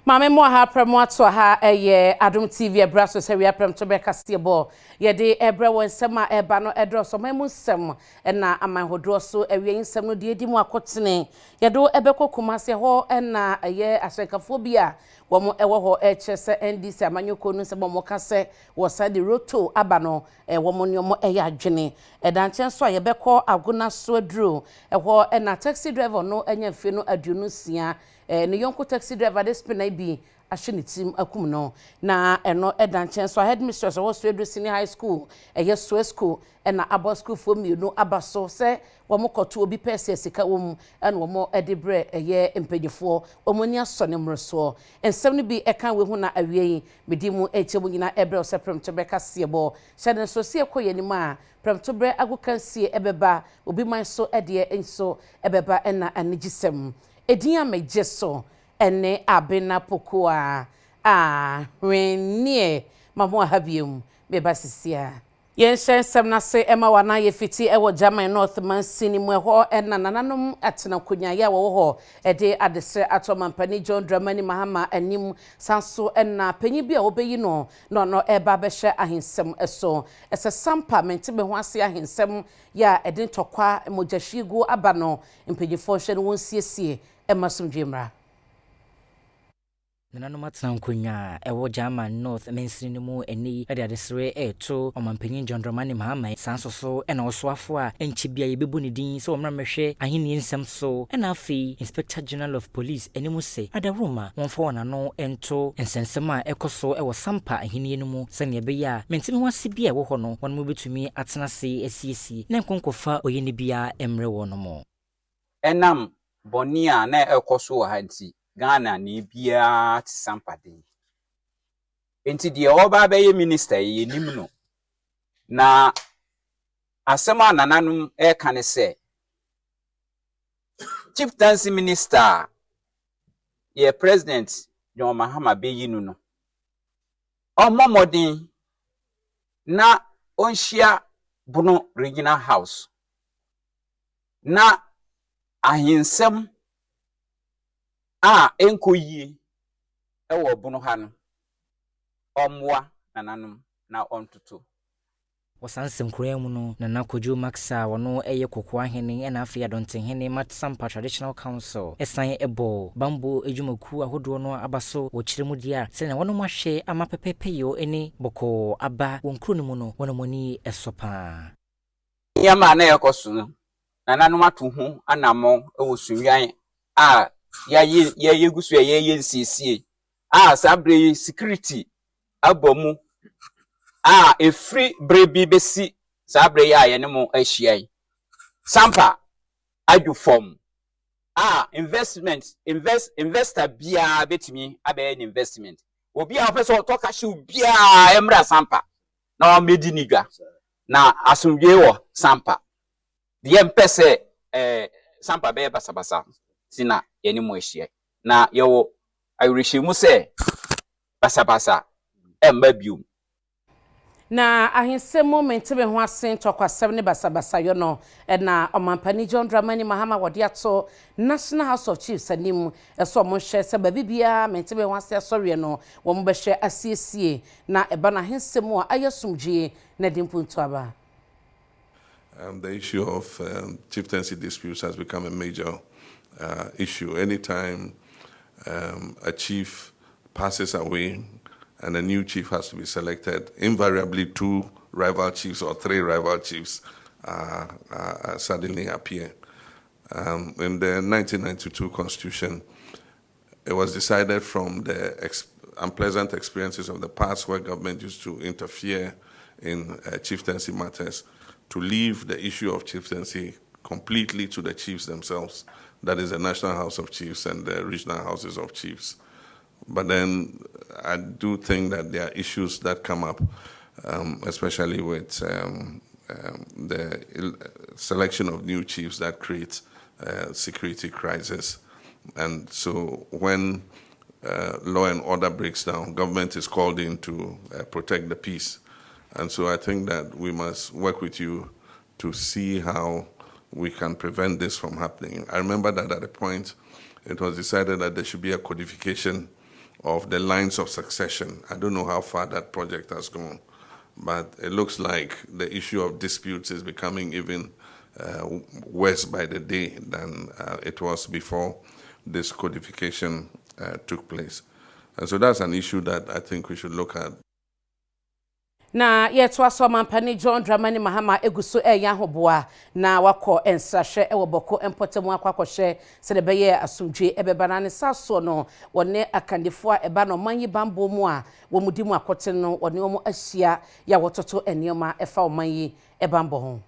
Mame mo ha premo ato ha eye Adom TV ebra so se we Premtobre Kasee bo ye de ebra won sema eba no edro so mamu sem na amanhodro so ewie nsem no de edi mu akotene ye do ebekọ Kumase ho na eye asekafo bia wo mo ewo ho echese NDC amanyoko no se bo mo kase wo side roto aba no wo mo ne mo eye adwene edanche so ye bekọ Agona Swedru ho na taxi driver no anya mfe no aduonu sia ne yonko taxi driver this pena bi ahye ne tim akum no na eno edanchen so headmistress of Swedru Senior High School yes school na abo school for me no abaso se wo mokoto obi pese sika wom na wo mo edebre empedifo omoni asone mroso ensem ne bi eka we hu na awie medimu echemu nyina ebre se Premtobre Kasee bo seden so se ekoye ni ma Premtobre Kasee ebeba obi man so ede enso ebeba na anigisem Ediya mejeso ene abena pokoa renie mamo habiem beba sisia yen shem na se ema wana ye fiti ewo German North man sinimu ho ena nananom atena konya ya wo ho ede adese atomampani John Dramani Mahama anim sanso ena panyi bia obeyi no eba behye ahensem eso ese sampa mentebe ho ase ahensem ya ede ntokwa mojahwigu aba no mpanyifo hye no wonsiesie emasumdwemra Nananoma tsankunya ewo German North mensini mu eni ade adesere eto omampanyin John Dramani Mahama sansoso ena osoafo a enchibia yebebu ne din so omramehwe aheni nsem so ena afi Inspector General of Police enimu se adaruma wonfo wonano ento ensensem a ekoso ewo sampa aheni enimu sene beya mentimi wase bia ewo ho no wonmo betumi atena se esiesi na nkonkofa oyeni bia emre wono mo enam bonia na ekoso wa hanti Ghana ni bia tisampade enti de oba beye minister ye nim no na asema nananum kane se Chieftaincy minister ye president John Mahama beyi no omomodin na onhia Bono Regional House na ahinsem enkoyie ewo Bono ha no omwa nananum na ontoto wasansem koramu no nana Kojo Maxa wono eye kokwa hene na afia donten hene Matsampa Traditional Council esan ebo bambo ejumaku ahodo no abaso wo kiremu dia se na wono mahwe ama pepepeyo ene boko aba wonkru no mu no wono moni esopa yama na yekoso no nananum atohu anamo ewo sunwan ya yegusu ya yensisie sabre security abomu free brebi besi sabre ya ye ne mo ahia sampa adu form investor bia betimi abe investment obi a person to cash bia emra sampa na o medi nigwa na asumdwe wo sampa de mpese sampa be basabasa sina ye ne mo ahia na yewo ayurehemu se basabasa embabium na ahensem moment be ho asen tokwasem ne basabasa yo no na omampani John Dramani Mahama wode ato National House of Chiefs anim eso mo hye se babibia mente be ho ase asori no wo mo be hye asiesie na eba na ahensem a ayesumdwe na dimpunto aba. The issue of chieftaincy disputes has become a major issue. Anytime a chief passes away and a new chief has to be selected, invariably 2 rival chiefs or 3 rival chiefs suddenly appear. In the 1992 Constitution, it was decided from the unpleasant experiences of the past where government used to interfere in chieftaincy matters to leave the issue of chieftaincy completely to the chiefs themselves. That is the National House of Chiefs and the regional houses of chiefs. But then I do think that there are issues that come up, especially with the selection of new chiefs that creates security crisis. And so when law and order breaks down, government is called in to protect the peace. And so I think that we must work with you to see how we can prevent this from happening. I remember that at a point, it was decided that there should be a codification of the lines of succession. I don't know how far that project has gone, but it looks like the issue of disputes is becoming even worse by the day than it was before this codification took place. And so that's an issue that I think we should look at. Na yeto aso mampani John Dramani Mahama eguso eya hoboa na wako ensahwe ewo boko empotemu akwakohwe se de beye asumdwe ebeba ne saso no wone akandefo eba no manyi bambo mu a wo mudimu akote no wone omo ahia ya wototo enioma efa omanyi ebambo ho.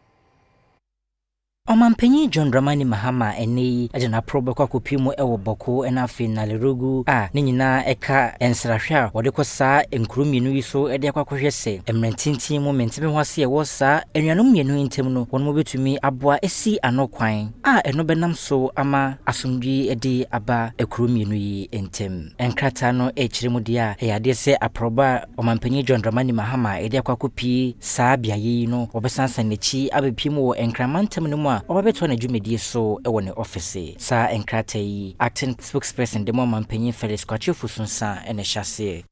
Omampenyi John Dramani Mahama eni ajana probe kwa kupimu ewo boko ena finale rugu ne nyina eka ensrahwa wode kosa enkurumienu yiso ede akwa kohwese emrentintin moment be hwase e wosa enuanom mienu ntem no wono betumi aboa esi anokwan eno benam so ama asumdwi ede aba ekurumienu yi entem enkrata no ekiremudi a eyade se aproba omampenyi John Dramani Mahama ede akwa kopi saa biaye no obesansan nechi abepimu wo enkramantem no obabeto na dwumedie so ewo ne office sa enkrata yi acting spokesperson demo mampanyin Felix Kwachefu sunsa ene hyase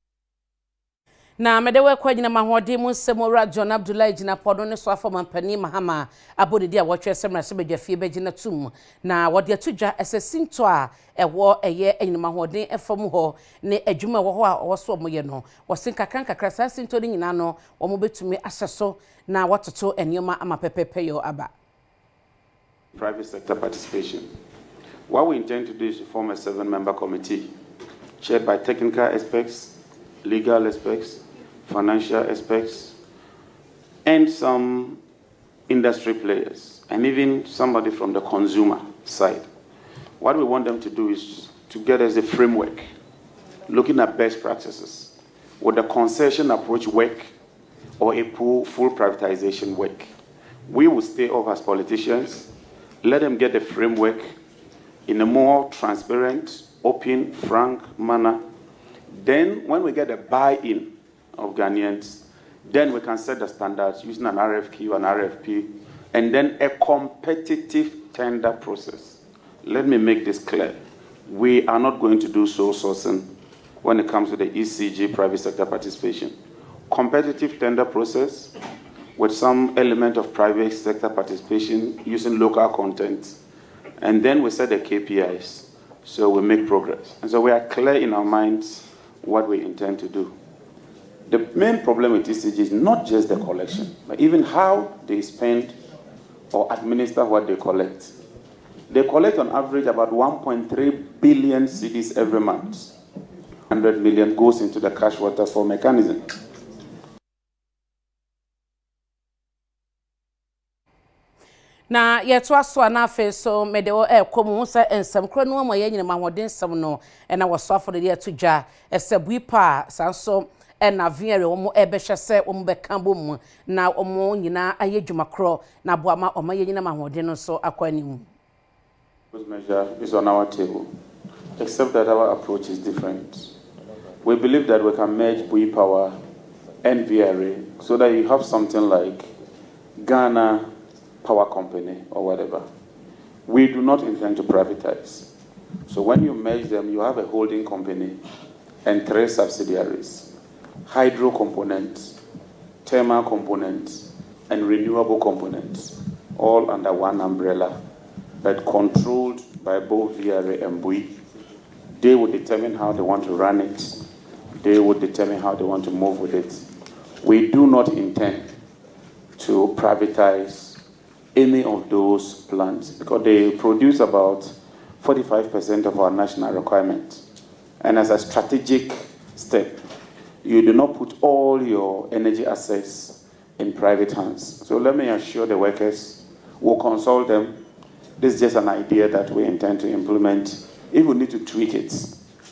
na medewe kwa jina mahodi mu semora John Abdullahi jina podo ne so afọ mampanyin Mahama abodidi a wotwe semra se bedwafie begina tum na wode atudwa esesinto a ewo eye enyina mahodi efam ho ne adwuma wo ho a woso mo ye no wosinka kakra sa sinto ni nyina no wo mo betumi aseso na wototo enioma ama pepepe yo aba. Private sector participation. What we intend to do is to form a 7-member committee chaired by technical experts, legal experts, financial experts, and some industry players, and even somebody from the consumer side. What we want them to do is to get us a framework, looking at best practices. Would the concession approach work or a full privatization work? We will stay off as politicians. Let them get the framework in a more transparent, open, frank manner. Then, when we get the buy-in of Ghanaians, then we can set the standards using an RFQ, an RFP, and then a competitive tender process. Let me make this clear. We are not going to do sole sourcing when it comes to the ECG private sector participation. Competitive tender process, with some element of private sector participation using local content. And then we set the KPIs, so we make progress. And so we are clear in our minds what we intend to do. The main problem with TCG is not just the collection, but even how they spend or administer what they collect. They collect on average about 1.3 billion cedis every month. 100 million goes into the cash waterfall mechanism. Na yeto aso na afa so medewo ekomu se ensem kro no mo ye nyina mahode nsem no na woso afode de atudwa esebui pa sanso na viere wo mo ebehwe se wo mo beka bom na wo mo nyina aye dwuma kro na boama o ma ye nyina mahode no so akwanimu. This measure is on our table, except that our approach is different. We believe that we can merge Bui Power and VRA so that you have something like Ghana Power Company or whatever. We do not intend to privatize. So when you merge them, you have a holding company and 3 subsidiaries: hydro components, thermal components, and renewable components, all under one umbrella, but controlled by both VRA and Bui. They will determine how they want to run it. They will determine how they want to move with it. We do not intend to privatize any of those plants because they produce about 45% of our national requirement. And as a strategic step, you do not put all your energy assets in private hands. So let me assure the workers, we'll consult them. This is just an idea that we intend to implement. If we need to tweak it,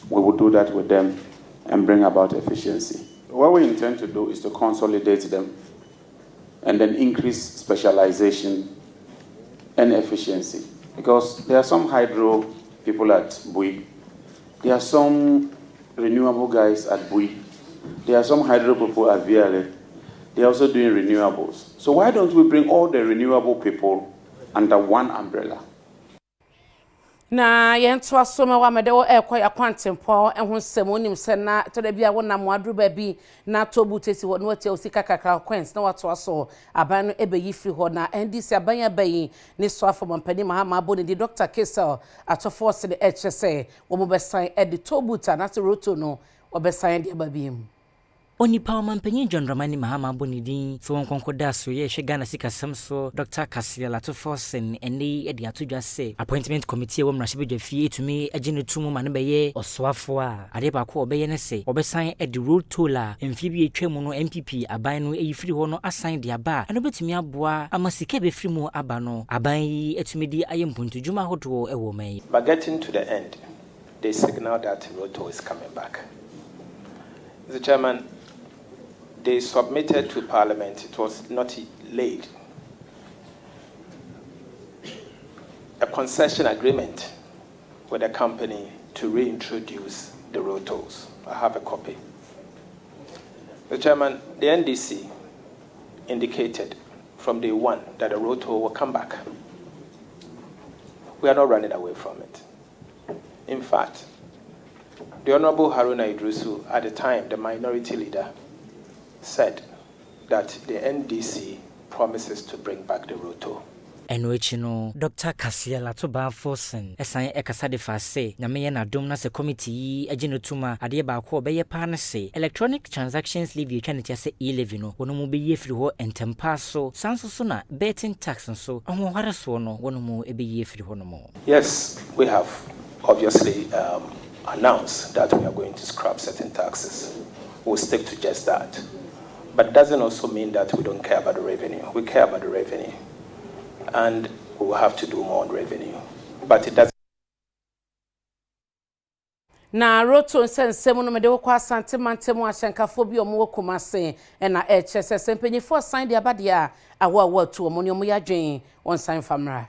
we will do that with them and bring about efficiency. What we intend to do is to consolidate them and then increase specialization and efficiency. Because there are some hydro people at Bui. There are some renewable guys at Bui. There are some hydro people at VLA. They are also doing renewables. So why don't we bring all the renewable people under one umbrella? Na yentu asoma wa medewo ekwa ya kwantempo ehun semonim se na tode bia wona moadru ba bi na tobu tesi ho no wati osika kakra kwens na wato aso aban no ebeyi firi ho na NDC aban ya bayi ni so afoma mpani mahama aboni di Dr. Kasee atofo se de HSA wo mo besan edi tobu ta na se roto no obesan de ababiem Onipa omampanyin Dwondramani Mahama Bonidin so wonkonkoda so ye hwe Ghana sika samso Dr. Kasee Latofosen eni edi atodwa se appointment committee wo mrahye bedwa fie etumi agene tumu ma ne beye osoafo a ade ba ko obeye ne se obesan edi road toller emfie bi etwam no MPP aban no eyifiri ho no asan de aba eno betumi aboa amasika be firi mu aba no aban yi etumi di ayempuntu juma hodo ewo man. But getting to the end, they signal that road toll is coming back. Mr. Chairman, they submitted to Parliament, it was not late, a concession agreement with a company to reintroduce the road tolls. I have a copy. Mr. Chairman, the NDC indicated from day one that the road toll will come back. We are not running away from it. In fact, the Honorable Haruna Idrisu, at the time, the minority leader, said that the NDC promises to bring back the road toll. Enochino Dr. Kasee Latofosen esan ekasa de fa se nyame na Adom na se committee agene tuma ade ba ko be ye pa na se electronic transactions leave you can say e-levy no wono mu be ye firi ho entempa so sanso so na betting tax so omo hare so no wono mu e be ye firi ho no mo. Yes, we have obviously announced that we are going to scrap certain taxes. We'll stick to just that. But it doesn't also mean that we don't care about the revenue. We care about the revenue. And we will have to do more on revenue. But it doesn't. Na roto nsensemu no mede wo kwa asante mantemu ahyenkafo bi omo Kumase na HSS mpanyifo sign de abade a awo tu omo ne omo yadwen on sign famra.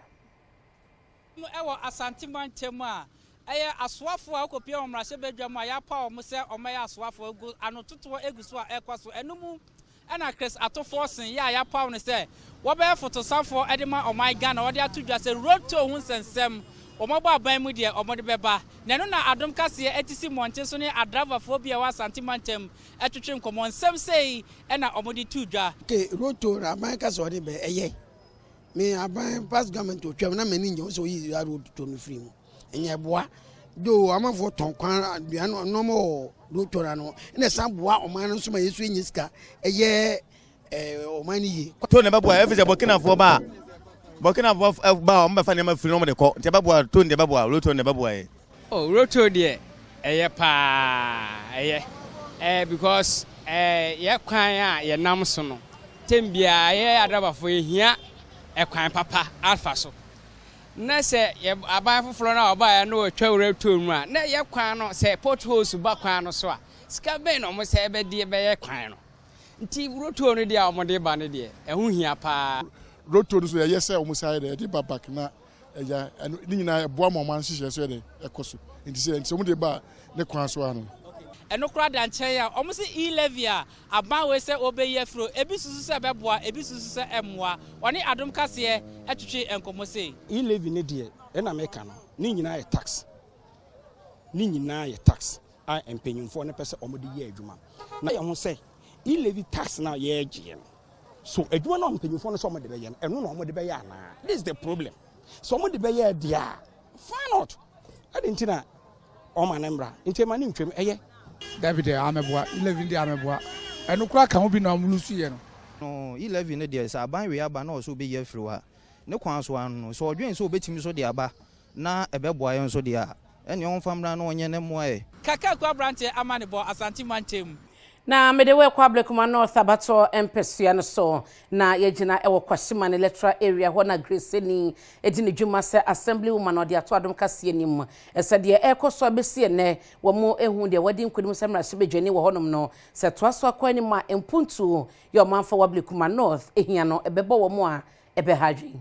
Ewo asante mantemu a eye asoafo a okopia omrahye bedwam a yapa omo se omo ya asoafo egu anototo eguso a ekwaso enumu na Chris Atofosen ya yapa no se wo be photosafo edema omai Ghana wo de atodwa se road to hu sensem omo ba ban mu de omo de beba na no na Adom Kasee etisi monte so ne adraverfo bia wa asante mantem etwetwe nkomo nsem sei na omo de tudwa ke road to aban Kasee ode be eye me aban past government otwam na mani nje so yi road to no free mu enye boa do amafo ton kwan aduan no mo road to no na samboa oman no so ma yesu enyiska eye oman yi to ne beboa efise Burkina fo ba o mbefa ne ma firi no mo de ko nte beboa to ne beboa road to ne beboa e oh road to de eye pa eye because ye kwan a ye nam so no tembia ye adrabafo ehia ekwan papa alpha so na se ye aban foforo na oba ya no atwa wura tomu a na ye kwan no se potholes ba kwan no so a ska be no mo se be de be ye kwan no nti roto no de a mo de ba ne de ehu hia pa roto no so ye se o mo sai de ba back na ya ni nyina boa mo man hihye so de ekoso nti se mo de ba ne kwan so ano eno kra da nchen ya omo se e-levy a aban we se obeye fro ebi susu se beboa ebi susu se emmoa oni Adom Kasee etwetwe enkomo se e-levy ne de e na meka no ni nyina ye tax ni nyina ye tax a empenyimfo ne pese omo de ye adwuma na ye ho se e-levy tax na ye agye so adwuma na empenyimfo no so omo de be ye eno na omo de be ye ana this is the problem so omo de be ye dia why not adentina o manembra ntema ni ntwem eye David ameboa 11 de ameboa eno kura ka ho bi na amulusu ye no 11 ne de sa ban we aba na so be ye firi wa ne kwan so anu so odwen so obetimi so de aba na ebeboa ye so de a ene on famra na onye ne moa e kaka kwa branche amanebo asante mantem na medewe kwa Blekuma North abato empesua no so na yegina ewo kwashima ne electoral area ho na Grace ni edini dwuma se assembly woman ode ato Adom Kasee nim esede ekoso abesi ne wo mo ehu de wadi nkonim se mra sebedwani wo honom no se toaso akwani ma empuntu yo manfa wa Blekuma North ehia no ebebo wo mo a ebe hadwi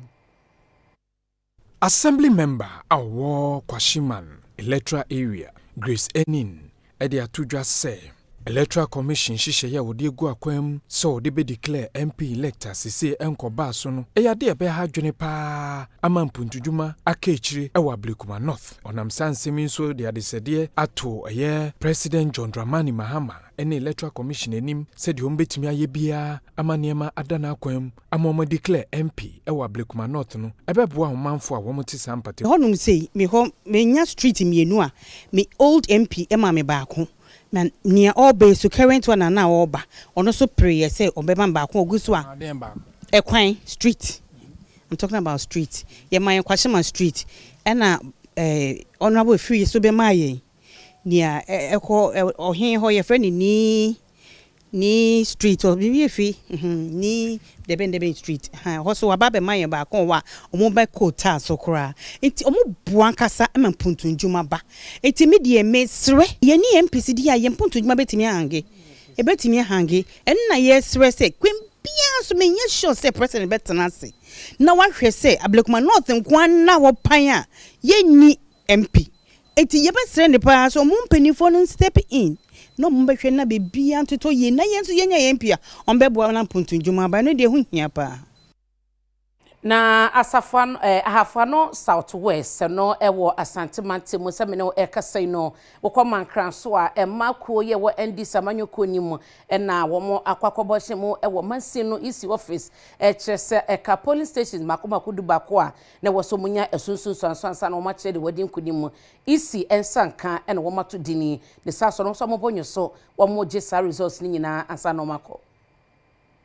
assembly member awo kwashiman electoral area Grace Enin ede atodwa se Electoral Commission hyehyɛ ya wode gu akwam so de be declare MP elector sese enkoba so no eyade ebe ha dwene pa ama mpuntudwuma akechire ewa Blekuma North onam sansemi so de adesede ato President John Dramani Mahama ene Electoral Commission enim said de ombetimi aye bia ama niema adana akwam ama declare MP ewa Blekuma North no ebeboa homanfo a womote sampate honum sei me nya street mienu a me old MP ema me baako na near all base so current one na oba ono so pray say obeba baako oguso a ekwan street. I'm talking about street. Ye man Kwashima street na honorable free so be maye near ohin ho ye friend ni street or be fi ni deben street ho so ababe maye baako wa omo ba quota so kra enti omo buankasa em puntunjuma ba enti me de mesre ye ni MPC di ya ye puntunjuma betimi hange e betimi hange enna ye sre se kwem bia so me nya sure say president betenase na wa hwe se Blekuma North nkwan na wo pan a ye ni MP enti ye besre ne pa so omo mpanifo no step in no mbehwe na bebia antoto ye na yenso yenya yempia ombeboa na mpuntunjuma ba no de hu hia pa na asafan ahafano southwest no ewo asantemante mu se me no ekasai no wokoma nkranso a emakuo ye wo ndi samanyoko nim na wo akwakoboshe mu ewo mansi no isi office kyerese eka police station makoma kudubako a na wo so munya esunsun sansansa na wo ma kyere de wadi nkunim isi ensanka na wo mato dini ne saso no so mo bonyo so wo mo je sa results ni nyina ansa no mako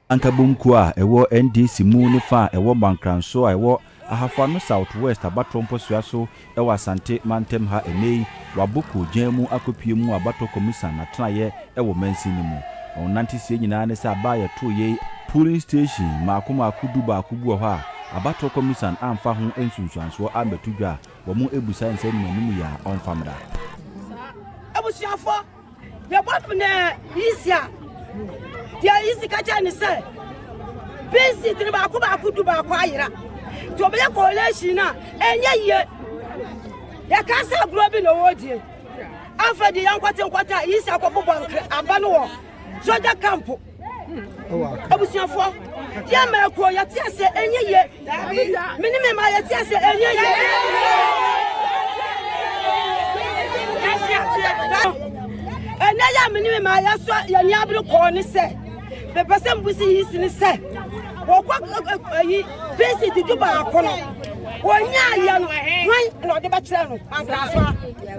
Ankabunku a ewo NDC mu ne fa ewo bankranso a ewo ahafano southwest abatrompo suaso ewo asante mantem ha enei wabuku jemu akopie mu abato commission na tenaye ewo mansi ni mu onanti sie nyina ne sa ba ya to ye police station makoma akuduba akubu ho a abato commission amfa ho ensunsuanso ambetudwa wo mu ebusa nsa ni manimu ya onfamra ebusuafo ye bopne isia dia isi kacha ni se bisi tini ba ku du ba kwa yira to be coalition na enye ye ya kasa grobi no wodie afa di yankwata isi akobobo aba no wo soja camp abusuafo ya ma ko ya ti ase enye ye mini me ma ya ti ase enye ye ena ya mini me ma ya so ya ni abru ko ni se be person busi hisi ni se wo kwa yi bisi ti du ba ko no wonya ya no wan no de ba kire no ankraso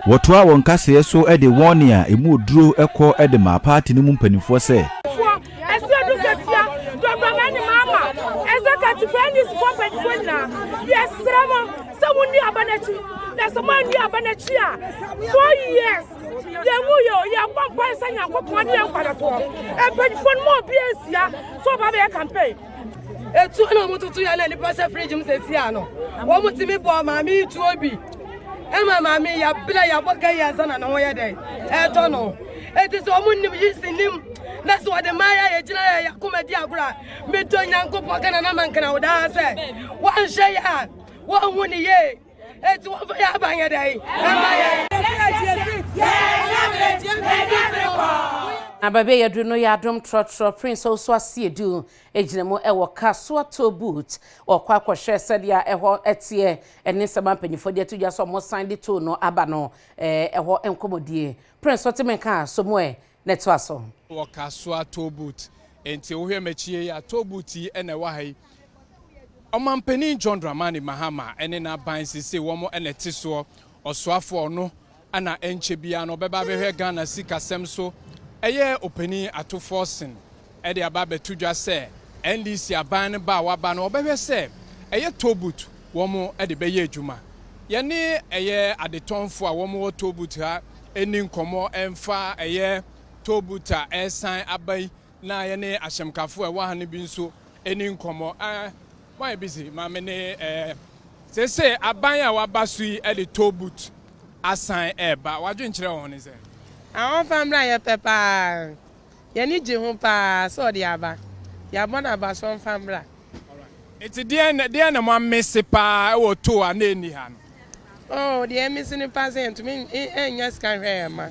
wotoa won kase so e de warning a emu duro ekọ e de ma party ni mu mpanifo se yes ramo someone ni abanachi na someone ni abanachi a 4 years Yemuyo ya pampa sanya ko poni en kwadato e penfon mo biesia so ba be campaign etu na mututu ya na ni pasa fridge msesi ano wo mutimi bo ma mi tu obi e ma mi ya bla ya boga ya sana na ho ya dai e to no e ti so munnim yisinim na so de maya ya jina ya komedi agura me to nyanko pokana na mankana oda se wan she ya wo huni ye e ti wo ya banya dai e ma ya Ababe yadru no Adom trotro prince also asiedu ejinemo ewo kaso to boot okwa akwhwe sedia eho etie ene sema mpanyifo de tudwa so mo sign de to no aba no eho enkomodie prince otimenka so mo neto aso wo kaso to boot enti wo hwe machie ya to boot ene wa hai omampani John Dramani Mahama ene na ban sisi wo mo ene tiso osoafo no ana enche bia no beba behwe Ghana sika sem so eye opani ato forcing e de aba betudwa se NDC aban ba waba no obehwe se eye tobut wo mo e de beye adwuma ye ne eye adetonfo a wo mo tobut ha eni nkomo emfa eye tobuta esan abai na ye ne ahyemkafo e wa ha ne bi nso eni nkomo why busy ma me ne se aban a waba so yi e de tobut asan eba wadwe nkyere won ne se awon famra ye pepa ye ni ji hu pa so de aba ya bona ba so famra eti de na mo messe pa e wo to a na eni ha no oh de misse ni pa se ntumi enya scan hwe ma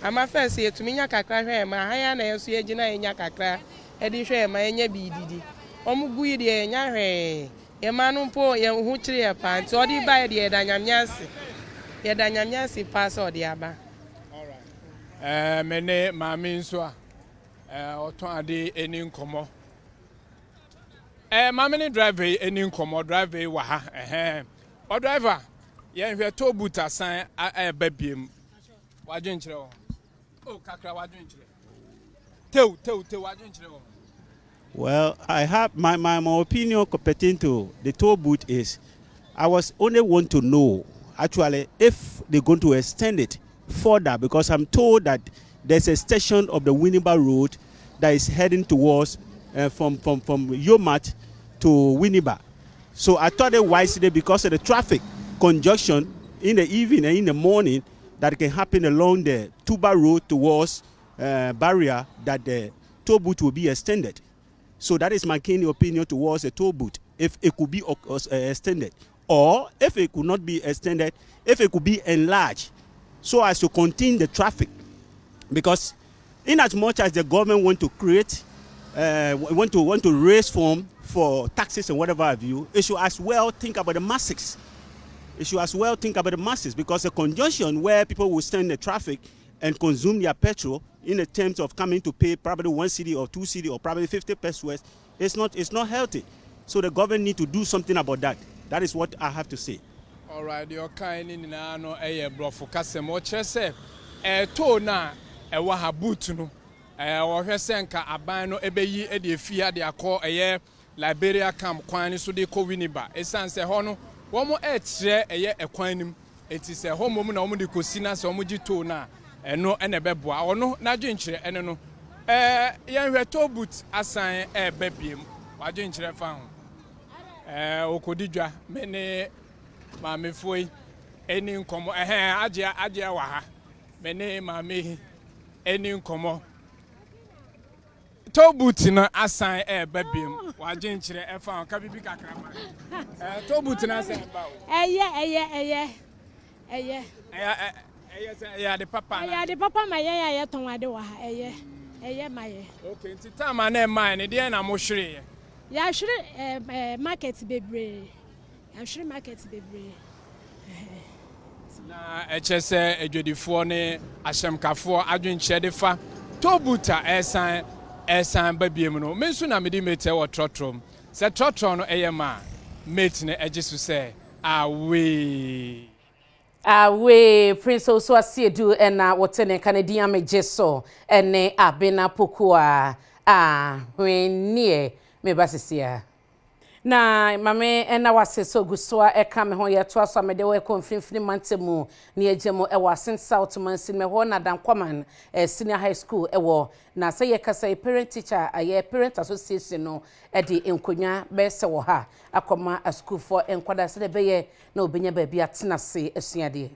ama first ye to minya kakra hwe ma haya na yeso ye gina enya kakra e di hwe ma enya bididi omugu yi de enya hwe ye manu po ye hu kire ye pa nti odi ba ye de danyamyansi pass odi aba. Mene maame nso a oton ade eni nkomo maame ne driver eni nkomo driver wa ha o driver ye hwe to boot asan babiem wadwen kire o kakra wadwen kire tew wadwen kire o. Well, I have my opinion pertaining to the toll booth is I was only want to know actually if they're going to extend it further, because I'm told that there's a station of the Winneba Road that is heading towards from Yomat to Winneba. So I thought it wisely, because of the traffic congestion in the evening and in the morning that can happen along the Tuba Road towards Barrier, that the toll booth will be extended. So that is my keen opinion towards the toll booth, if it could be extended, or if it could not be extended, if it could be enlarged, so as to contain the traffic. Because in as much as the government want to create, want to raise funds for taxes and whatever have you, it should as well think about the masses. It should as well think about the masses, because the congestion where people will stand in the traffic and consume their petrol in the terms of coming to pay probably 1 cedi or 2 cedi or probably 50 pesos, it's not healthy. So the government need to do something about that. That is what I have to say. All right, your kind in no brofo kasem o chese to na wa habut no o hwese nka aban no ebeyi e de fia de akọ Liberia camp kwan so de ko Winneba esanse ho no wo mo kire ekwan nim enti se ho mom na wo de kosi na se wo gi to na eno ene beboa ono na dwenkire ene no yen hweto boot asan babiem wa dwenkire fa ho okodidwa mene maame foi eni nkomo agye wa ha mene maame eni nkomo to boot na asan babiem wa dwenkire fa ka bibi kakra ma to boot na asan ba eye de papa na de papa ma ye ton ade wa ha eye ma ye. Okay, nti time na man ne de na mo hwere ya hwere market bebre ya hwere market bebre na echese edwedifo ne ahyemkafo adwenkyɛ de fa tobuta esan babiem no mensu na mede mete wo trotrom se trotrom no eyema mate ne egisu se awe Prince Osu Asiedu ena wotene Canadian mejeso ene abena pokua hwenie mebasisia na mame ena waseso guswa eka me ho yeto aso amede we konfinfini mantemu ne ejemo e wasen South Mansin me ho na dankwaman senior high school ewo na se ye kasa parent teacher aye parent association no e de enkonya be se wo ha akoma a school for enkwada se de beye na obenya ba bia tenase asuade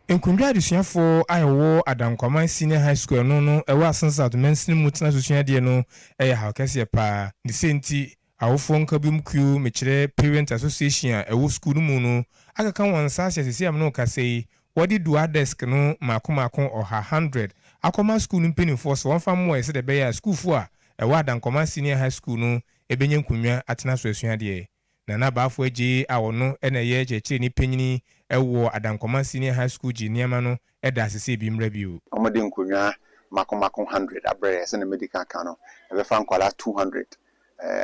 Enkunwa adusuafo ayewo Adankwaman Senior High School no ewa South Mansin mu tena asuade no eye ha kase pa de senti awofo nka bi mkuo mekire parent association a ewo school mu no akaka wonsa sese am no kase wodi dual desk no makomako oha 100 akoma school mpinifo so wonfa mo ese de be ya school fo a ewo Adankwaman Senior High School no ebenye nkunwa atena so asuade na baafo agi awono ena ye chechire ni panyini ewo Adankwaman Senior High School ji niama no eda asese bi mra bio omode nkunwa makomako 100 abre ese na medical kano ebe fa nkwala 200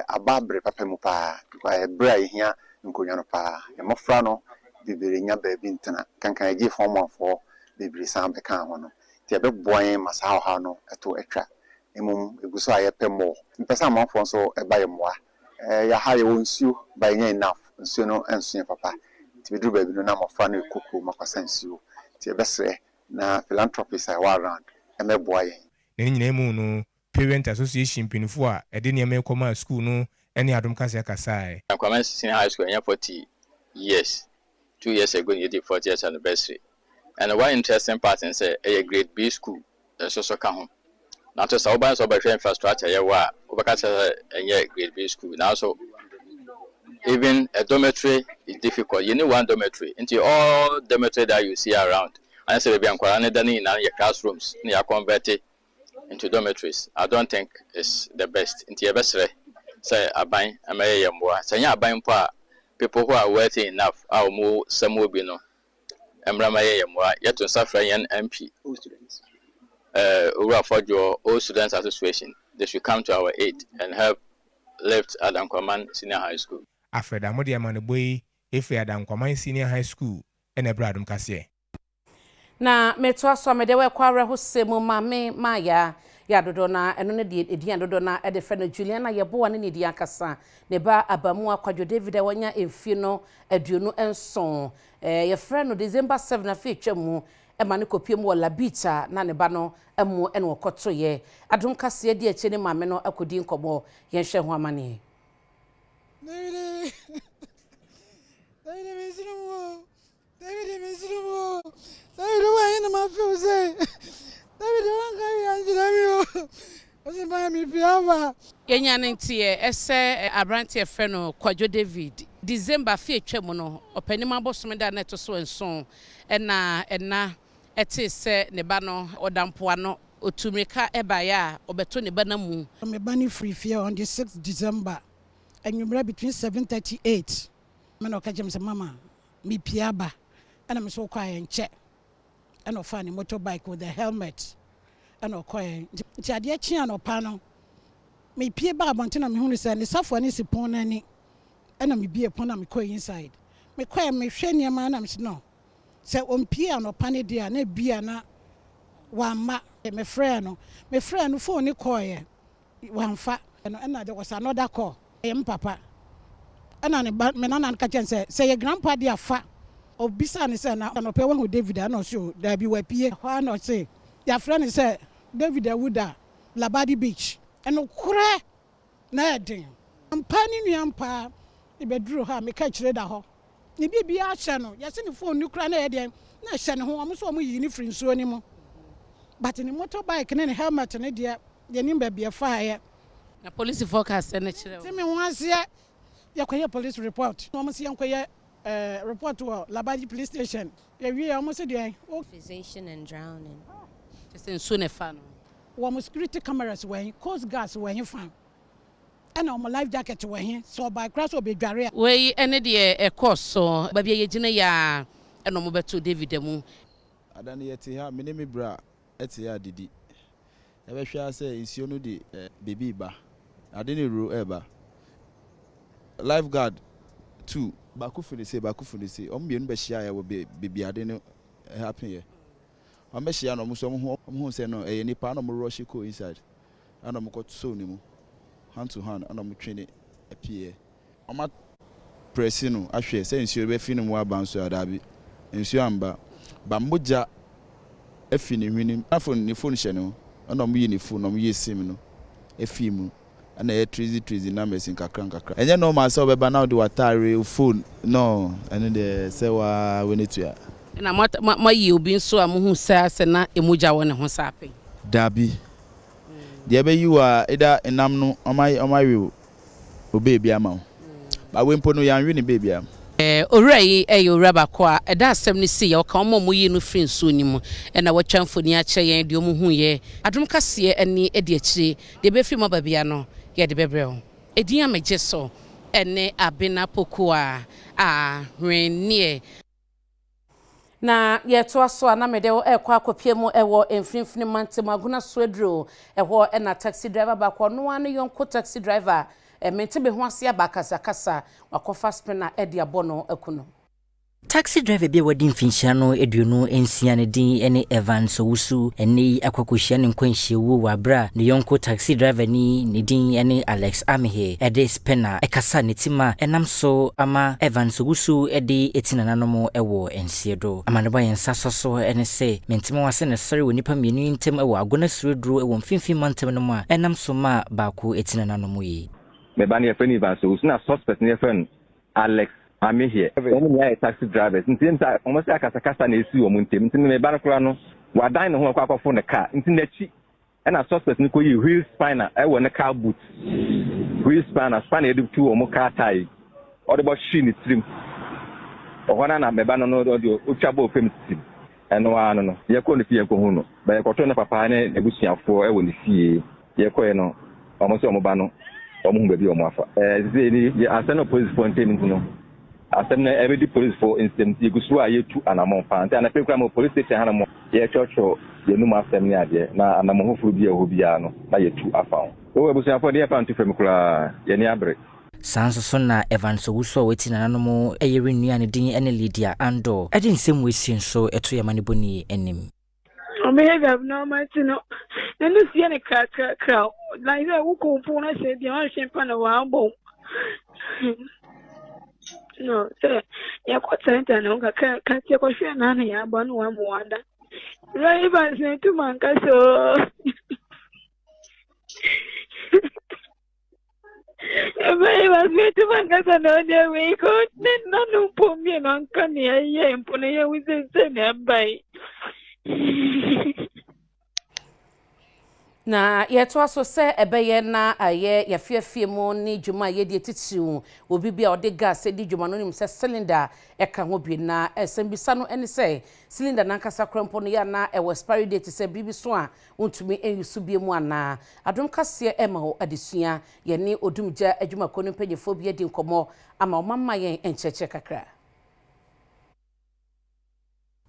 ababre papa mu pa kwa bra hia nkonwa no pa emofra no bibire nya ba bi ntena kankan agi form afo bibire san be kan ho no ti ebe boyen masa ha no eto etwa emum eguso ayepe mo mpesa amafo so eba ye moa ya ha ye wonsuo ba nya enough nsuo no ensuo papa ti bidru ba bi no na amafra no ekoko makwasa nsuo ti ebe sre na philanthropists are around emeboa ye ne nyina emu no Parent Association pinfo a ede ne emekoma school no ene Adom Kasee kasai Adankwaman Senior High School 40 years 2 years ago you did 40th anniversary and one interesting part in say a grade B school so ka ho na to sa oban so ba infrastructure ye wa obaka say enye grade B school now so even a dormitory is difficult you need one dormitory into all dormitory that you see around I say baby ankwara ne dani na your classrooms na ya convert it into dormitories. I don't think it's the best. Into your best say aban amaye yemwa. Say ya aban po people who are worthy enough our more some will be no. Emramaye yemwa yet to suffer yan MP. All students. For your all students association. They should come to our aid and help lift Adam Kwaman Senior High School. After the Modia Manaboy, if we Adam Kwaman Senior High School, and a Adom Kasee. Na metwa so medewe kware ho semu mame maya ya dodona eno ne die edian dodona e de fe no Juliana ye bo ne die akasa ne ba abamu akwadwo David e wonya emfi no aduonu enson ye frɛ no December 7 na fe twam e ma ne kopiem wo la bicha na ne ba no emu ene wokoto ye Adom Kasee die eche ne mame no akodi nkobo ye hwe ho amane David Mesrumo. David why na ma feel say. David wan carry Angela. Osi ba mi piava. Yenya ntie ese abrante efe no Kwadwo David. December fe twam no opanima bosom da na to so enson na ete se ne ba no odampoa no otumika ebaya obeto ne ba na mu. Me ba ni free fear on the 6th December. Anwumra between 7:38. Me no ka jem se mama mi piaba. And I'm so quiet check. And I find a motorbike with a helmet. And I quiet. Jadia Chiano Pano. Me pie Babantina Mihuni said, the software is upon any. And I'm be upon me quay inside. Me quiet me shiny man, I'm no. Say, piano pane dear, ne biana. One ma, me friend, who phone ni coy. One fat, and there was another call. Papa. And I menan catch say, your grandpa dear fat. Obisa ni say na no pe won David na so da bi wa pie ho na say your friend is say David Awuda Labadi Beach eno kura na eden ampa ni nuampa e beduru ha me ka kire da ho ni bibia hye no yese ni phone ni kura na eden na hye ne ho am so am yi ni free nsuo ni mo but ni motorbike ne helmet ne de ye ni ba bia fa ya na police forecast na kire se me ho ase ya kwaye police report no mo se yankwaye report to Labadi police station. We almost there. Physician and drowning. Just in soon a fan. One security cameras when coast gas when you found. And on my life jacket when here, so by cross will be barrier. We any day a course so baby ye jina ya and no more to David Demu. I don't yet here, my name is Bra, Etia Didi. Ever shall say, is you know the baby ba. I didn't rule ever. Lifeguard 2. Bawku for the say, be share will be baby happen here. I'm a share no musom who say no, any pan of Roshiko inside. And I'm got so nimo hand to hand, and I'm training a PA. I'm not pressing, I share saying you'll be feeling more bounce to Adabi. And Siamba Bambuja a finny winning, not for the phone channel, and I'm using phone, I'm using a female. And I treasy numbers in Kakranka. And you know myself, but now do Atari phone. No, and then they say, we need to. And I'm what my you being so I'm who says and not a muja one who's happy. Dabi. The way you are either in Namno on my will. Oh, baby, I'm but when Pono Yan really baby. Already, a rubber qua, a da 70 or come on, we no friends soon, and our champ for near Chay and Diomuye. Adom Kasee and ni Ediachi, the Befimo Babiano. Get the bebel. A dear me just so, and ne abena pokua, near. Na ye to aso na mede wo ekwa kopiemu ewo emfinfini mante Agona Swedru ewo na taxi driver ba ko no ane yonko taxi driver mente be ho ase abakasa kasa wakofa spina e dia bono akuno. Taxi driver be wadin finchano eduonu ensia ne din ene Evans Owusu ene akwakohia ne nkwanhie wo wabra ne yonko taxi driver ni ne din ene Alex Amehe ede spena ekasa ne tima enam so ama Evans Owusu ede etinananom ewo ensiedo amaneba yensa soso ene se mentima wase ne sori wo nipa mienu ntem ewo Agona Swedru ewo mfimfim mantem no ma enam so ma Bawku etinananom yi me ba ne yefani Evans Owusu na suspect ne yefan Alex I'm here. I'm taxi drivers. Ntinta almost like akasa na esi omuntem. Ntin me ba nakura no wa dan no ho akwa akofo ne car. Ntin na chi and a suspect ni ko yi wheel spinner e wo ne car boot. Wheel spinner edu tu omo car tire. O de bo shi ni trim. O hona na me ba no no do o chabo fem trim. ɛno ano no yɛkɔ ne fie kɔ hu no ba yɛkɔtɔ ne papa ne abusuafoɔ ɛwɔ ne fie yɛkɔɛ no ɔmo sɛ ɔmo ba no ɔmo hu baabi ɔmo afa sɛ ni asɛm no policefoɔ ntɛm nti no asɛm no ɛbɛdi policefoɔ nsɛm yɛgu so a yɛtu anammɔn paa nti anapɛ kora ma police station ha no mo yɛkyerɛkyerɛ yɛnum asɛm ne adeɛ na anammɔn foforɔ bi a ɛwɔ biara no na yɛtu afa ho wɔwɔ abusuafoɔ deɛ yɛfa nto fam koraa yɛne abere Sanso so na Evans Owusu weti na nanom eyere nua ne din ene Lydia Ando edi nsem wesi nso eto yamane boni enim o behavior abnormal no nenu sie ne kra like say wo ko pu na say dia wan hwempa na wa bom no say ya ko center na ka tie ko hwe na na ya ba no wa mo wada right Evans ne tu man ka so I was going to Mangasa no way, no put me on Kanya, and Punia with the same by. Na yeto aso se ebeye na aye yafie mo ni dwuma ye de titiwu obi bia ode gas di dwuma no nim se cylinder eka ho bi na esembisa no ene se cylinder na nkasa krempo no ya na ewo expiry date se bibi so a untumi enyusu bi mu ana Adom Kasee ema ho adesua ye ni odumja adwuma ko no mpanyefo bi edi nkomo ama omamma yen encheche kakra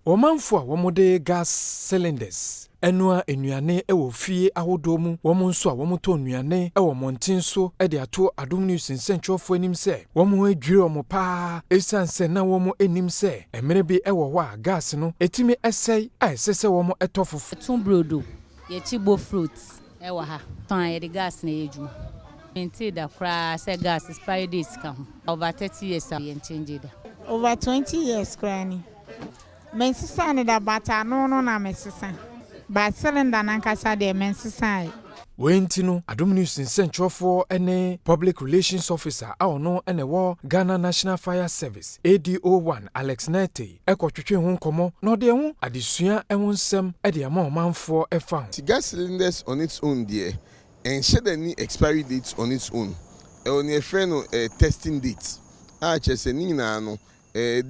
Omanfo a womode gas cylinders enua enuane ewo fie ahodo mu womo nso a womoto nuane ewo montin so e de ato Adom News nsentwofo anim se womo adwire omo pa esanse na womo enim se emere bi ewo ho a gas no etimi esei a esese womo etofofo tumbrodo ye chibo fruits ewo ha tan ye de gas na yejuma enti da kra se gas expiry dates ka ho over 30 years ye change da over 20 years krani mensisa ne da bata no na mesisa ba cylinder na nkasa de mensisa wenti no Adom News nsentwofo ene public relations officer a ono ene wo Ghana National Fire Service ADO1 Alex Nete ekotwetwe ho nkomo na ode ho adesua enwo nsem e de ama omanfo efa gas cylinders on its own there and shed any expiry dates on its own on a friend testing date a chese ni na no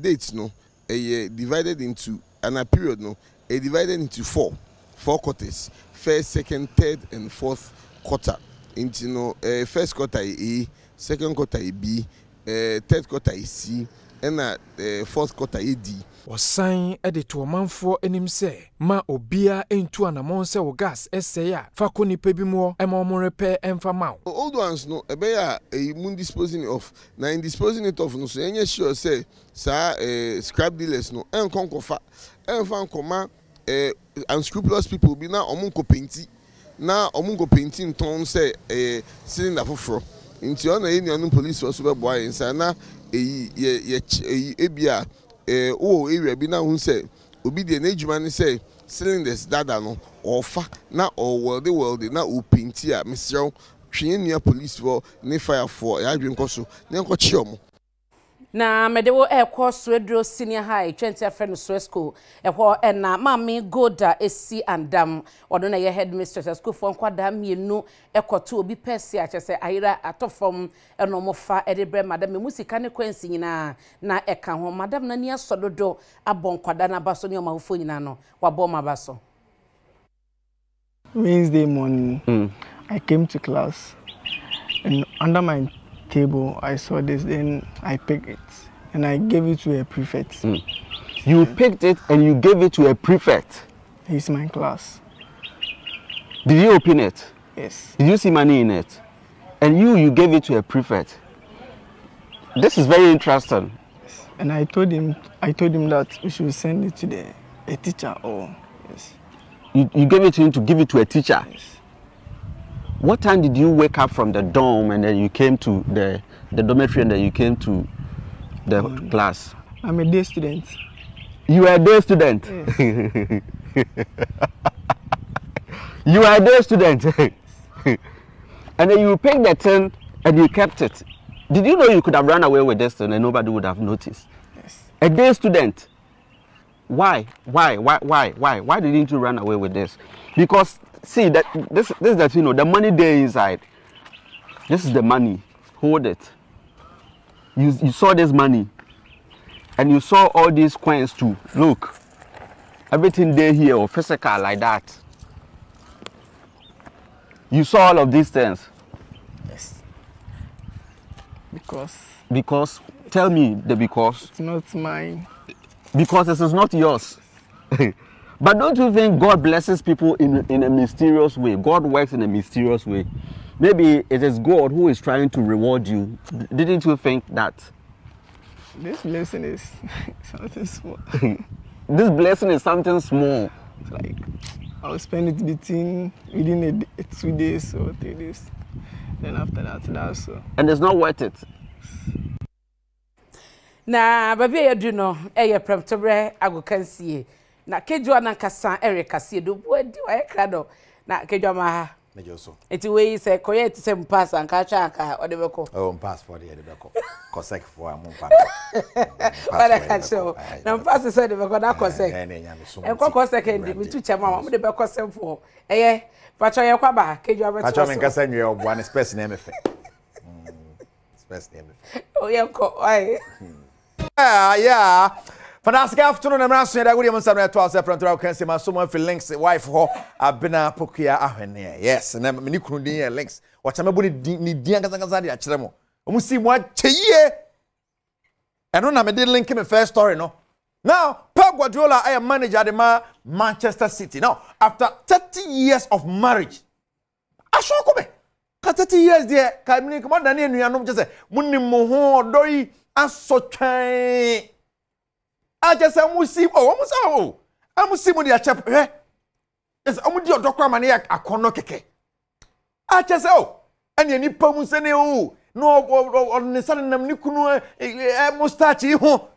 dates no divided into a period no divided into four quarters, first, second, third, and fourth quarter. Into no first quarter A, second quarter B, third quarter C, and fourth quarter D. Osan edit omanfo enim se ma obia entu anamon se wo gas eseya fako ni pebimo ema omo repair emfa ma old ones no ebeya mun disposing of na in disposing it of no so enye sure say sa scrap dealers no enkonkofa emfa nkoma unscrupulous people bi na omunko painti na omunko painti nton se cylinder foforo nti ona eni anu police so be boy nsa na ebia area bi na hu say obi de na adwuma ne say cylinders dada no ofa na world na o painti a mesrew twenua police for ne fire for ya adwen koso ne nkochi omo na medewo ekwo Swedru senior high 20 friend Swesco ekwo na mami Goda esi andam odo na ye headmistress school for nkwada mienu ekoto obi pesi a chese ayira atofom eno mofa edebre madam musika ne kwansi nyina na eka ho madam na ni asododo abon kwada na baso ne omahofo nyina no wabo mabaso Wednesday morning I came to class and under my table I saw this, then I picked it and I gave it to a prefect. You picked it and you gave it to a prefect? He's my class. Did you open it? Yes. Did you see money in it? And you gave it to a prefect? This is very interesting. Yes. And I told him that we should send it to a teacher or yes. You gave it to him to give it to a teacher? Yes. What time did you wake up from the dorm and then you came to the dormitory and then you came to the class? I'm a day student. You are a day student? Yes. You are a day student? And then you picked the thing and you kept it. Did you know you could have run away with this thing and nobody would have noticed? Yes. A day student? Why? Why didn't you run away with this? Because see that this is that the money there inside. This is the money. Hold it. You saw this money, and you saw all these coins too. Look, everything there here or physical like that. You saw all of these things. Yes. Because tell me the because. It's not mine. Because this is not yours. But don't you think God blesses people in a mysterious way? God works in a mysterious way. Maybe it is God who is trying to reward you. Didn't you think that? This blessing is something small. This blessing is something small. It's like I'll spend it within 2 days or 3 days. Then after that's so. And it's not worth it. Na baby you do no Premtobre Kasee. Na kejua na kasa Kasee do bodi wa krado. Na kejua ma Mejoso. Eti we say koye ti se mpass anka cha anka ode beko. Oh, pass for the beko. Kosek for am pass. Wala ka show. Na pass say de beko na kosek. En kosek ndi mi tu chama mo de beko semfo. Pacho ye kwaba kejua beto. Pacho men kasa nwe obuan space na emefe. Space na emefe. Oh ye ko ai. Yeah. Fantastic afternoon, I'm Rasu and William Samuel Twas Premtobre Kasee my someone for links wife ho abena pokia ahwene. Yes, na me nikunu din links. Wacha me boni ni din kasa dia kire mo. Omu si mo acheye. Eno na me did link me first story no. Now, Pep Guardiola I am manager at the Manchester City. Now, after 30 years of marriage. Ashoko me. 30 years there, ka me come down enu anom je say munni mo ho doi asotwan. Aja say musim amusim di achep yes amudi odokwa mane akono keke aja say ene nipa mu sene no ne sane nam ni kunu mustachi ho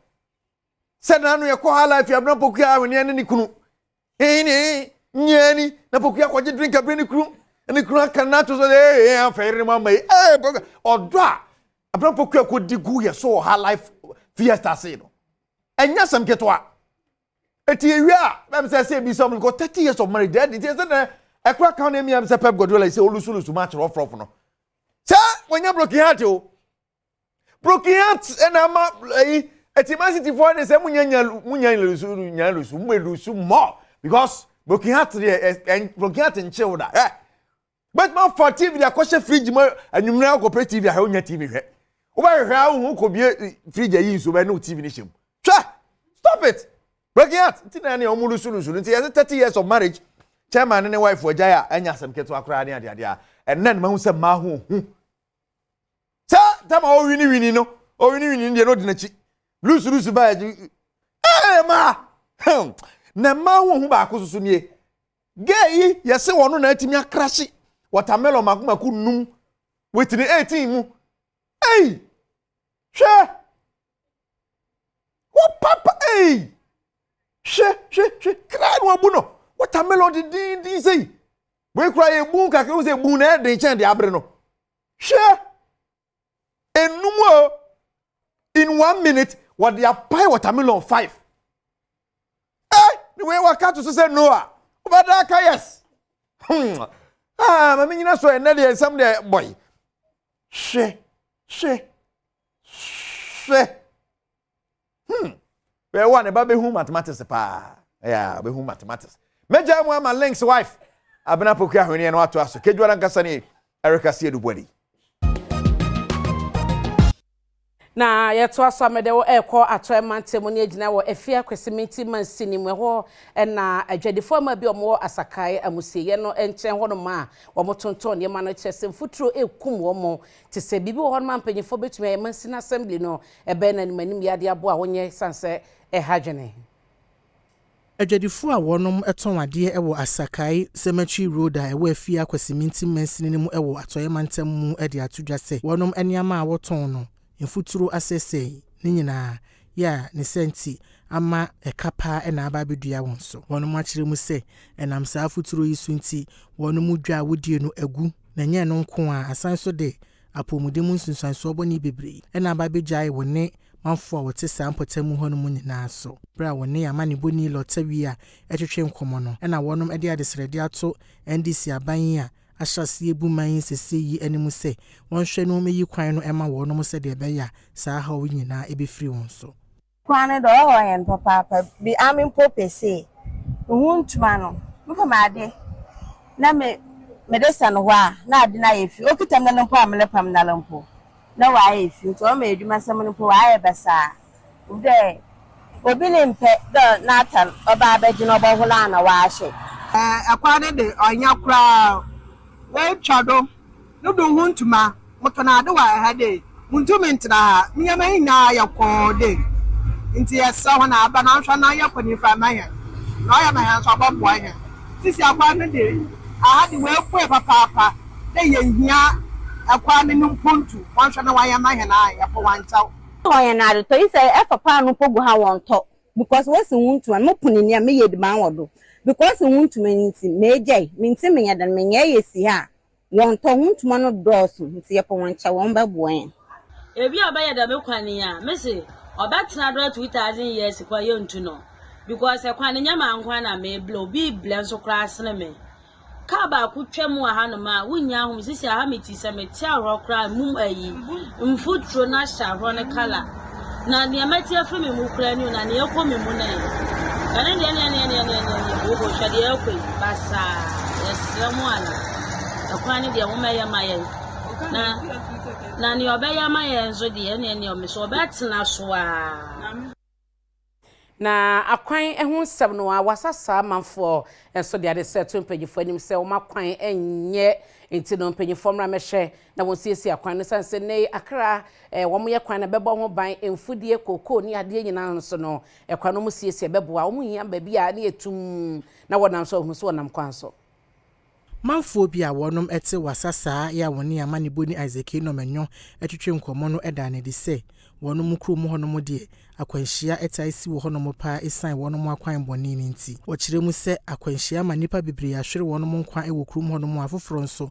sene anu ye ko life ya bna poku ya wene ni kunu ni nyani na poku ya kwaje drink abre ni kunu aka na to so afere mama odo a abna poku ya ko digu ye so ha life fiesta say no enya sam ketwa eti ewia bem say bi some go 30 years of marriage there it is na ekwa kan na emi am say Pep Guardiola say olusu match rough no say when you broken heart na ma eti Man City for dey say munya lusu more because broken heart nche da but man for TV dey kwashe fridge mo anwumra go pre TV ha onya TV hwe wo ba hwe awu ko bie fridge yi so ba no TV ni shem. Stop it. Breaking out. Tina ni omulu sulu. Nti 30 years of marriage. Chairman and wife for Jaya anya sem keto akra ni ade. And then mahu se mahu. Sa tama o wini no. O wini ndi no de na chi. Lusu ba ma. Na mahu hu ba akosusu nie. Gay yese wono na atimi akrashi. Watermelon maku num. Wetini 18 mu. Hey. She what papa eh she cry no abuno watermelon di say we cry ebu ka ke say bu na de chen de abre no she enumo in 1 minute what they apply watermelon 5 the way waka to say no obada ka yes mama nyina so na de some de boy she we want about be who mathematics pa. Yeah, be who mathematics. Meja mo ama links wife. Abena poku ahwene no ato aso. Kedwara nkasa ni Kasee du body. Na yeto aso amede wo ekọ ato emantem ni agina wo efia kwesement man sinimwe ho na adwadefo ma bi omo asakai amusiye no enchen ho no ma wo tonton ye ma no chese mfuturo ekum wo mo te se bibi wo ho no mampanyefo betumi e mansin assembly no ebe na nimanim yade abo a wonye sanse hagene adwadefo a wonom eton ade e wo asakai cemetery road a e wo afia kwesement man sinimwe e wo ato emantem mu e de atodwa se wonom eniama a woton no mfuturo asese ni nyina ya ne senti ama ekapa na ababedua won so wono mu akire mu se enam saa futuro yi sunti wono mu dwa wodie no agu na nye no nko a asan so de apomudemu nsunsan so oboni bebre na ababedua wone manfo a wote saa mpotemu ho no mu nyina so bra wone amane boni lotawi a etwetwe nkomo no na wonom ede adesrede ato NDC aban a ashasi ebuman sese yi animu se wonhwe no meyi kwan no ema wo no se de be ya saa ha wo nyina ebefiri won so kwan do o yen papa bi amin popese ntuma no mko ma ade na me desa no wa na ade na yefi okita me no po amle pam na lampo na wa yefi nto o ma eduma sam no po wa ye besa de obi ne mpe do natan oba abeji no bo hula na wa ahye akwa ne de onya kra we twado no do ntuma mko na ade wa ha de ntumi ntra nyama ina yakọ de nti esa ho na aba na hwa na yakọ ni fa ma ya na ya ma ya so abọ ya sisi akwa ne de aha de we kwe papa de yehia akwa ne mpuntu wan hwa na wa ya ma ya na yakọ wanchaw oya na to ise e papa no pogu ha won to because we si wuntu an mo punini me yedi man wodo because wuntu nti meje minti me yadan me yesi ha won to wuntu no dosu nti yakọ wanchaw won ba boan ebi obaya da be kwani ya me se obatena do 2000 years kwa yontu no because kwani nyama ankwa na me blow bi blenso class na me ka ba ku twemu aha no ma wunya hom sisi aha meti se meti ahro kra mum ayi mfutro na sha hro ne kala na ne meti afi me mu kra ni na ne yakọ me mu na yi kana ne wo go hwade yakọ basa esramu ala akwani de wo ma ya ma ya na ni obeya ma ye nzo de ne omeso obetena so a na akwan ehun nsem no a wasasa manfo enso de ade seto mpanyifo anim se o makwan enye enti no mpanyifo mra mehwe na won siesi akwan no sanse ne akra wo mo ye kwan na bebo ho ban emfudie koko ni ade nyina nso no ekwan no mo siesi bebo a wo mo hia ba bia na etum na wonam so hu so wonam kwan so manfo bi a wonom ete wasasa ya woni amane boni Isaac no menyo etwetwe nkomo no eda ne de se wonom krom honom de akwanhia etaisi wo honom pa esan wonom akwan boni ni nti wo kire mu se akwanhia ma nipa bibiri ahwere wonom nkwa ewo krom honom afoforo nso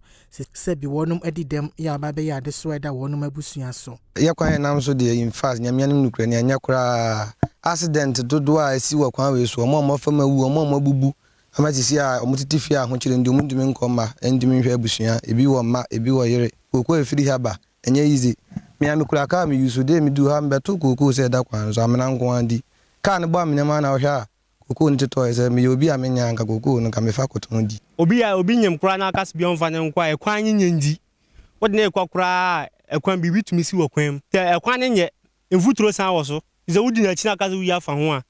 se bi wonom adidem ya ba be ya de so eda wonom abusua so ya kwan nam so de in fast nyamianim nukra ne anya kura accident dodo a esi wo kwan we so omo fama wu omo bubu amatisi a omutitifia ho kire ndi omundumi nkoma ndumi hwe abusua ebi wo ma ebi wo yere kokko efiri haba enye easy me amikura ka me yusu de me du ha mbeto kokko se da kwan so amena nko andi ka ne bo amenyama na hwa kokko ntito se me obi amenya nka kokko no ka me fa koto ndi obi nyem kura na akas bi onfa ne nkwa ekwan nyendi wode na ekwa kura ekwan bi bitumi si wo kwan te ekwan ne nye mfuturo san wo so ze wudi na chi na akas wi afa ho a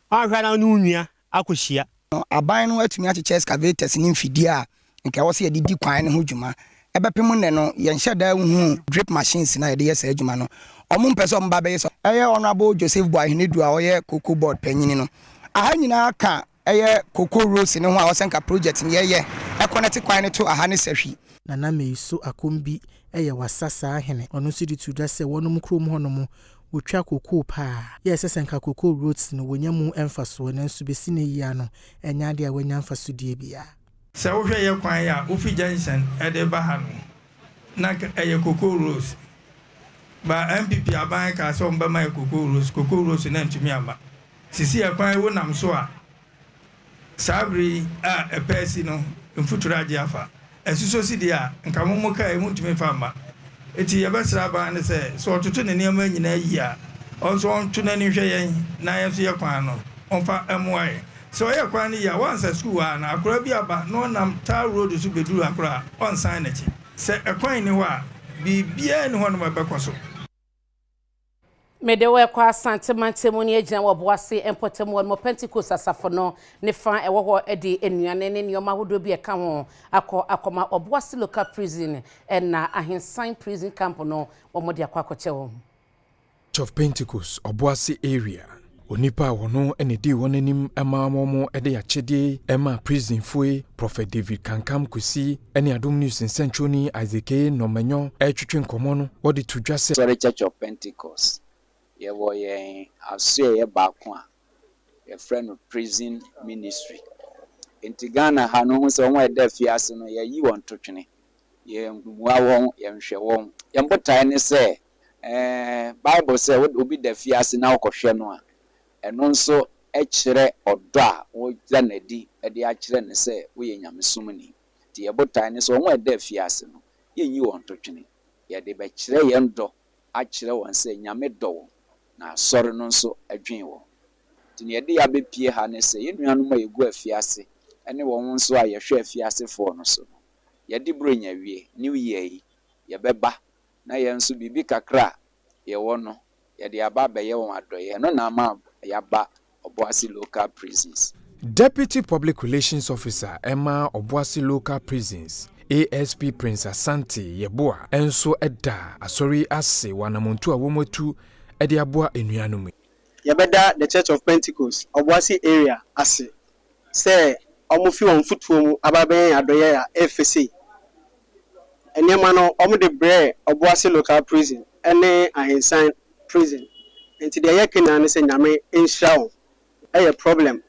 ahwa na no nua akohia aban no atumi acheche excavators ni mfidi a nke wo se yedi kwan ne ho dwuma ebepem ne no ye nhye da hu drip machines na yede yesa adwuma no omo mpese omba be so eye honorable Joseph Boahenedu a oye cocoa board panyini no aha nyina ka eye cocoa rose ne ho a osenka project ne ye connect kwan ne to aha ne sahwi nana meiso akombi eye wasasa ahene ono sidi tuda se wonom krom honom wotwa kokoo pa yes senka kokoo roots no wonyamu emfaso na nso besi ne yia no enya de a wonyamfaso die bia se wo hwe ye kwan ya ofi Jensen ede ba ha no na eye kokoo rose ba MPP aban ka so mba mai kokoo rose na ntumi ama sisi ye kwan wo nam so a sabri a epesi no mfutura age afa esuso si dia nka mommo ka e ntumi fa ama eti yabasra ba ne se so otutu ne niam nyina yi a onso ontu na ni hwe yen na yeso ye kwan no onfa amoaye so ye kwan ni ya once school a na akora bi aba no nam tar road so beduru akora on sign na chi se ekwan ni ho a bibia ni ho no mabekoso medewe kwa asante mantemoni agina wo boase empotemo wo Pentecost asafo no ne fa ewo ho edi enuane ne nioma hodo bi eka ho akoma oboase local prison na ahensan prison camp no wo mode akwakoche wo of Pentecost oboase area onipa wono ene di wonanim amamomo ede ya chede ema prison foi Prophet David Kankam Kusi ene Adom News Centroni Isaac no menyo etwetwe nkomo no wodi to dwase sorry Church of Pentecost ye wo ye aso ye Bawku a ye friend prison ministry intigana ha no so won eda fiase no ye yi won totwene ye muwa won ye nhwe won ye mbotae ne se Bible say obi da fiase na okohwe no a eno nso ekire odo a wo zanadi ede akire ne se wo ye nyamesomni ti ye botae ne so won eda fiase no ye yi won totwene ye de be kire ye ndo akire won se nyame do na sorry no nso adwen wo Tini yɛde ya bepie ha ne sɛ yɛn nuanom a yɛgu afiase ɛne wɔn nso a yɛhwɛ afiase fo no so. Yɛde bro nya wie new year yi yɛbɛba na yɛn nso bibi kakra yɛwɔ no yɛde aba bɛyɛ wɔn adɔyɛ no na ama yɛaba Obuasi local prisons. Deputy Public Relations Officer Emma Obuasi Local Prisons ASP Prince Asante Yeboa enso eda asori ase wanamuntu a womotu ede aboa enuanum. Yebeda the Church of Pentecost Obuasi area ase say omufi won futuo mu ababen adoye ya FCC enema no omu de bre Obuasi Local Prison ene Ahensan Prison enti de yekena ne se nyame enhira wo a problem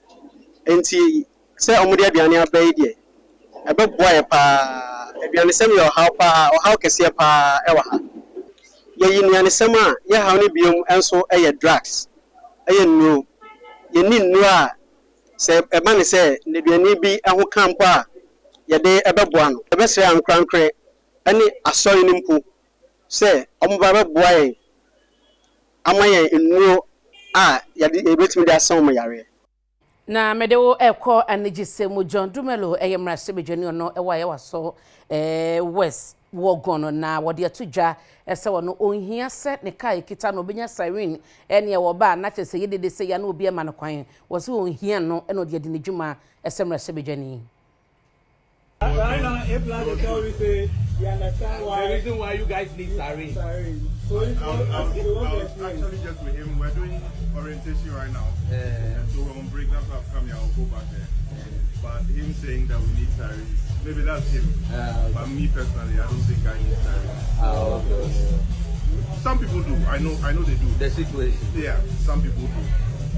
enti say omu de aduane abai de ebeboa ye pa aduane sem yo how kese pa e wa ha ye yinuane sem a ye ha ne biom enso e drugs e no ye ni no a se e ma ne se ne aduane bi ho kampo a ye de ebeboa no e be sere ankrankre ene asori ne mpo se omu ba beboa ye amaye enuro a ye de ebetimi de asan mo yare. Na medewo ekọ anigise mu John Dumelo eyemra sebejani ono ewa ye waso west wogono na wode atudwa ese wono onhia se ne kai kita no obenya siren ene wo ba na chese yedede se ya na obi ema ne kwan wo se onhia no ene ode de ne dwuma esemra sebejani. Right now, if like the tell we say, you understand why the reason why you guys need siren. So I was actually just with him. We're doing orientation right now. And so when we break that up, come here, I'll go back there. But him saying that we need sirens, maybe that's him. But me personally, I don't think I need sirens. Okay. Some people do. I know they do. The situation. Yeah, some people do.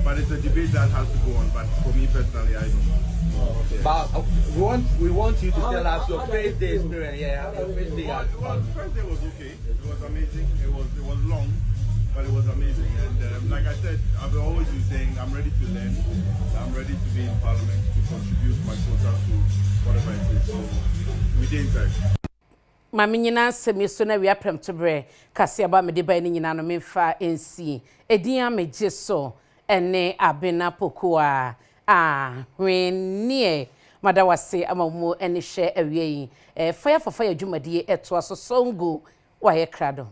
But it's a debate that has to go on. But for me personally, I don't. Okay. But we want you to tell us your first day experience. Yeah, your first day. Well, the first day was okay. It was amazing. It was long, but it was amazing. And like I said, I've always been saying I'm ready to learn. I'm ready to be in Parliament to contribute my quota to whatever it is. So we did that. Mami nyina semi so na wi Premtobre Kasee aba me de ba ni nyina no memfa ensi edian megye so ene abena pokua hwenie madawase amamu ene hye awie yi fire for fire dwumadie eto aso songo wa ye krado.